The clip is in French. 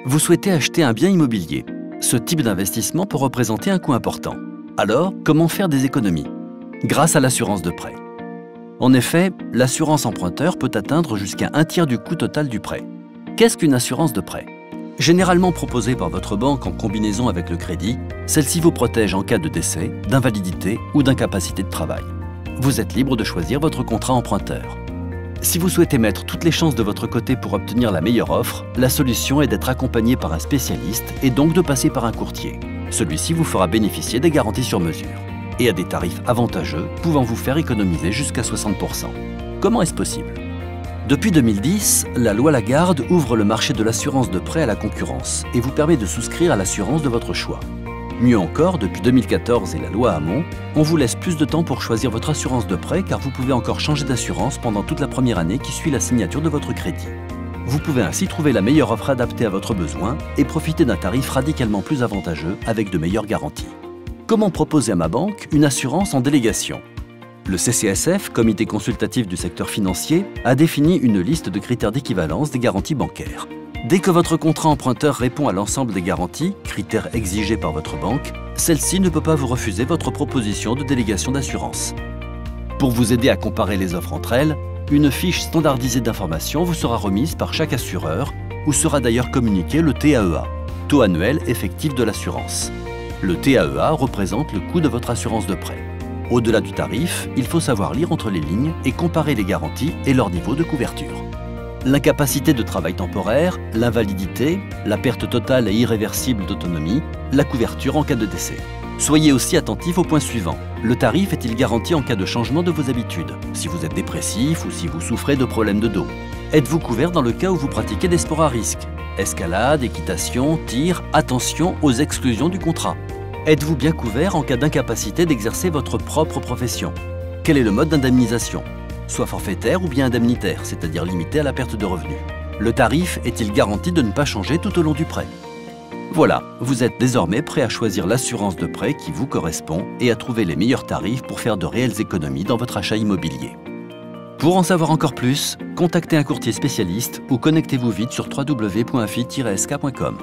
Vous souhaitez acheter un bien immobilier. Ce type d'investissement peut représenter un coût important. Alors, comment faire des économies? Grâce à l'assurance de prêt. En effet, l'assurance emprunteur peut atteindre jusqu'à un tiers du coût total du prêt. Qu'est-ce qu'une assurance de prêt? Généralement proposée par votre banque en combinaison avec le crédit, celle-ci vous protège en cas de décès, d'invalidité ou d'incapacité de travail. Vous êtes libre de choisir votre contrat emprunteur. Si vous souhaitez mettre toutes les chances de votre côté pour obtenir la meilleure offre, la solution est d'être accompagné par un spécialiste et donc de passer par un courtier. Celui-ci vous fera bénéficier des garanties sur mesure et à des tarifs avantageux pouvant vous faire économiser jusqu'à 60%. Comment est-ce possible? Depuis 2010, la loi Lagarde ouvre le marché de l'assurance de prêt à la concurrence et vous permet de souscrire à l'assurance de votre choix. Mieux encore, depuis 2014 et la loi Hamon, on vous laisse plus de temps pour choisir votre assurance de prêt car vous pouvez encore changer d'assurance pendant toute la première année qui suit la signature de votre crédit. Vous pouvez ainsi trouver la meilleure offre adaptée à votre besoin et profiter d'un tarif radicalement plus avantageux avec de meilleures garanties. Comment proposer à ma banque une assurance en délégation? Le CCSF, Comité consultatif du secteur financier, a défini une liste de critères d'équivalence des garanties bancaires. Dès que votre contrat emprunteur répond à l'ensemble des garanties, critères exigés par votre banque, celle-ci ne peut pas vous refuser votre proposition de délégation d'assurance. Pour vous aider à comparer les offres entre elles, une fiche standardisée d'informations vous sera remise par chaque assureur, où sera d'ailleurs communiqué le TAEA, taux annuel effectif de l'assurance. Le TAEA représente le coût de votre assurance de prêt. Au-delà du tarif, il faut savoir lire entre les lignes et comparer les garanties et leur niveau de couverture. L'incapacité de travail temporaire, l'invalidité, la perte totale et irréversible d'autonomie, la couverture en cas de décès. Soyez aussi attentif au point suivant. Le tarif est-il garanti en cas de changement de vos habitudes? Si vous êtes dépressif ou si vous souffrez de problèmes de dos? Êtes-vous couvert dans le cas où vous pratiquez des sports à risque? Escalade, équitation, tir, attention aux exclusions du contrat. Êtes-vous bien couvert en cas d'incapacité d'exercer votre propre profession? Quel est le mode d'indemnisation? Soit forfaitaire ou bien indemnitaire, c'est-à-dire limité à la perte de revenus. Le tarif est-il garanti de ne pas changer tout au long du prêt? Voilà, vous êtes désormais prêt à choisir l'assurance de prêt qui vous correspond et à trouver les meilleurs tarifs pour faire de réelles économies dans votre achat immobilier. Pour en savoir encore plus, contactez un courtier spécialiste ou connectez-vous vite sur www.afi-sk.com.